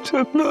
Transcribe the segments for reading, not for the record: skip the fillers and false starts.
सपना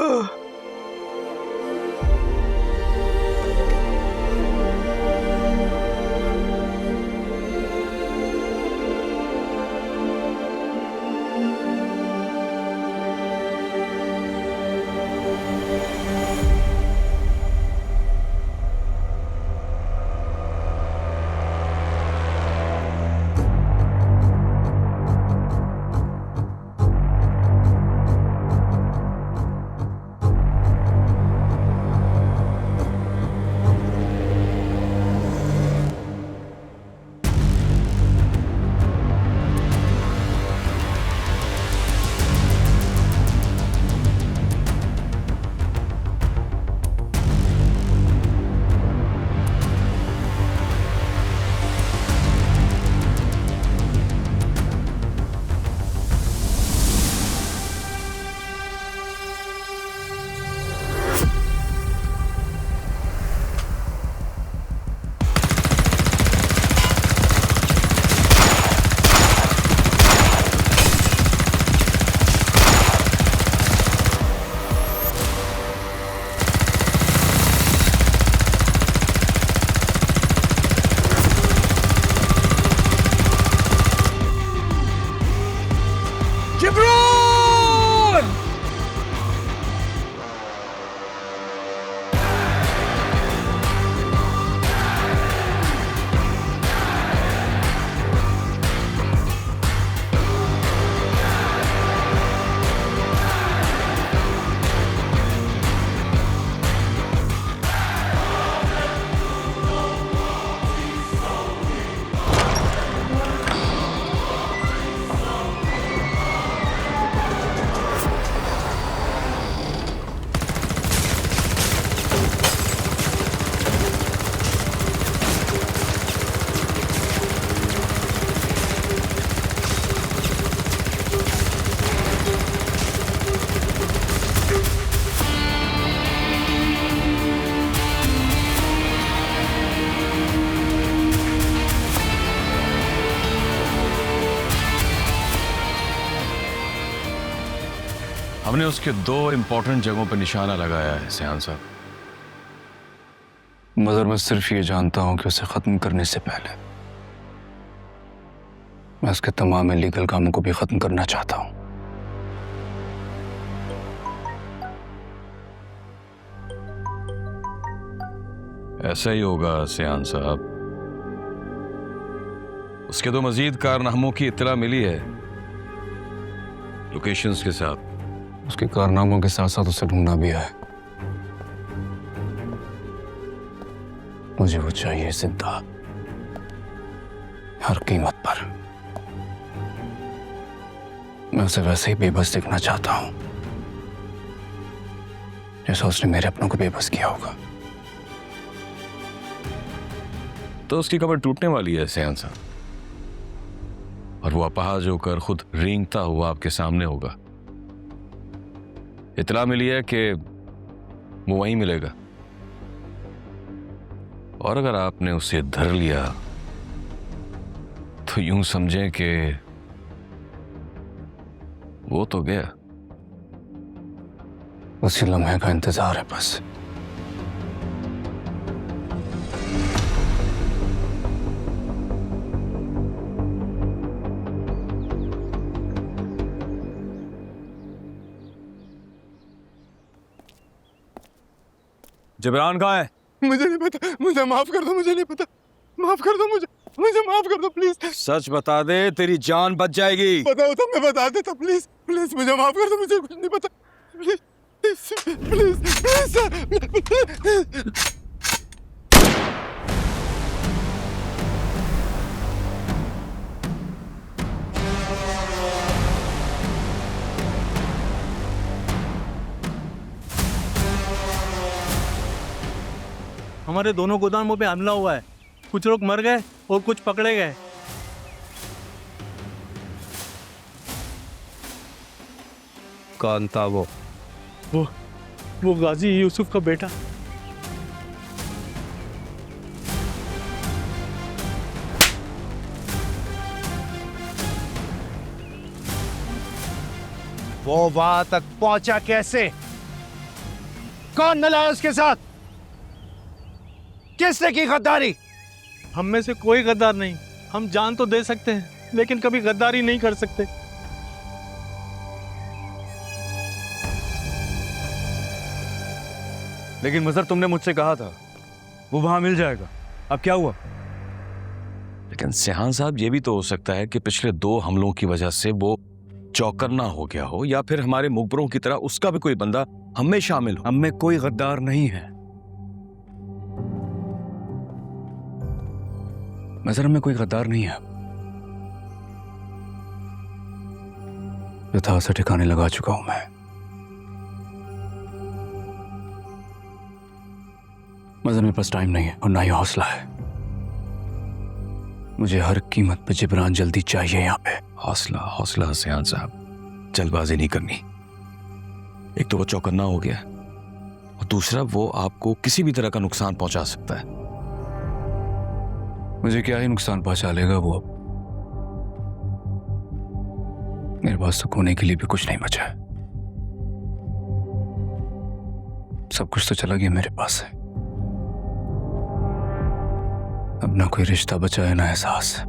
हमने उसके दो इंपॉर्टेंट जगहों पर निशाना लगाया है सयान साहब। मगर मैं सिर्फ ये जानता हूं कि उसे खत्म करने से पहले मैं उसके तमाम इलीगल कामों को भी खत्म करना चाहता हूं। ऐसा ही होगा सयान साहब। उसके दो मजीद कारनामों की इत्तला मिली है लोकेशंस के साथ। उसके कारनामों के साथ साथ उसे ढूंढना भी है। मुझे वो चाहिए जिंदा, हर कीमत पर। मैं उसे वैसे ही बेबस देखना चाहता हूं जैसा उसने मेरे अपनों को बेबस किया होगा। तो उसकी कमर टूटने वाली है सयान साहब, और वो अपाहज होकर खुद रेंगता हुआ आपके सामने होगा। इतला मिली है कि वो वहीं मिलेगा, और अगर आपने उसे धर लिया तो यूं समझें कि वो तो गया। उसी लम्हे का इंतजार है बस। जबरान कहाँ है? मुझे नहीं पता, मुझे माफ कर दो, मुझे नहीं पता, माफ कर दो मुझे माफ कर दो प्लीज। सच बता दे, तेरी जान बच जाएगी। पता होता मैं बता देता, प्लीज प्लीज मुझे माफ कर दो, मुझे कुछ नहीं पता, प्लीज प्लीज प्लीज। हमारे दोनों गोदामों पे हमला हुआ है, कुछ लोग मर गए और कुछ पकड़े गए। कौन था वो? वो गाजी यूसुफ का बेटा। वो वहां तक पहुंचा कैसे? कौन मिला उसके साथ? किसने की गद्दारी? हम में से कोई गद्दार नहीं। हम जान तो दे सकते हैं लेकिन कभी गद्दारी नहीं कर सकते। लेकिन मजहर, तुमने मुझसे कहा था वो वहां मिल जाएगा, अब क्या हुआ? लेकिन सिहान साहब, ये भी तो हो सकता है कि पिछले 2 हमलों की वजह से वो चौकन्ना हो गया हो, या फिर हमारे मुखबरों की तरह उसका भी कोई बंदा हम में शामिल हो। हम में कोई गद्दार नहीं है मजहर, में कोई गद्दार नहीं है। यथा से ठिकाने लगा चुका हूं मैं। मजहर, मेरे पास टाइम नहीं है और ना ही हौसला है। मुझे हर कीमत पे जिब्रान जल्दी चाहिए यहाँ पे। हौसला हौसला सिहान साहब, जल्दबाजी नहीं करनी। एक तो वो चौकन्ना हो गया और दूसरा वो आपको किसी भी तरह का नुकसान पहुंचा सकता है। मुझे क्या ही नुकसान पहुंचा लेगा वो? अब मेरे पास तो खोने के लिए भी कुछ नहीं बचा है। सब कुछ तो चला गया मेरे पास से। अब ना कोई रिश्ता बचा है, ना एहसास।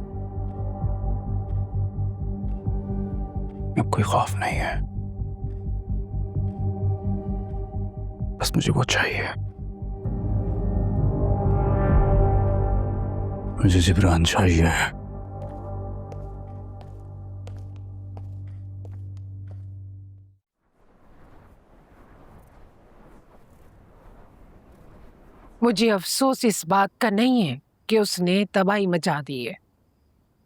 अब कोई खौफ नहीं है। बस मुझे वो चाहिए। मुझे जिब्रान चाहिए। मुझे अफसोस इस बात का नहीं है कि उसने तबाही मचा दी है।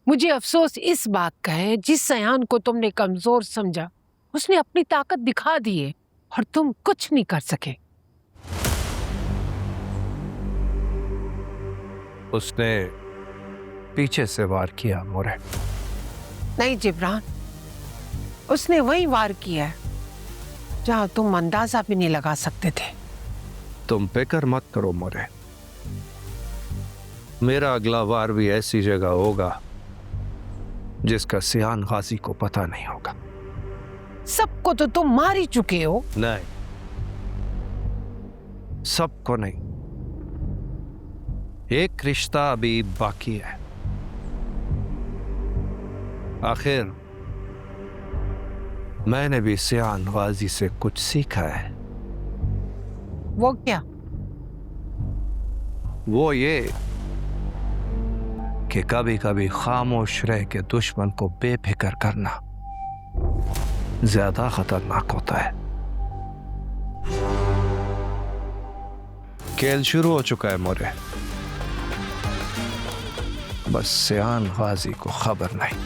मुझे अफसोस इस बात का है जिस सयान को तुमने कमजोर समझा उसने अपनी ताकत दिखा दी है और तुम कुछ नहीं कर सके। उसने पीछे से वार किया मोरे। नहीं जिब्रान, उसने वही वार किया है जहां तुम अंदाजा भी नहीं लगा सकते थे। तुम फिक्र मत करो मोरे, मेरा अगला वार भी ऐसी जगह होगा जिसका सियान गाजी को पता नहीं होगा। सबको तो तुम मार ही चुके हो। नहीं, सबको नहीं। एक रिश्ता अभी बाकी है। आखिर मैंने भी सियान गाजी से कुछ सीखा है। वो क्या? वो ये कि कभी कभी खामोश रह के दुश्मन को बेफिक्र करना ज्यादा खतरनाक होता है। खेल शुरू हो चुका है मोरे, बस सियान गाजी को खबर नहीं।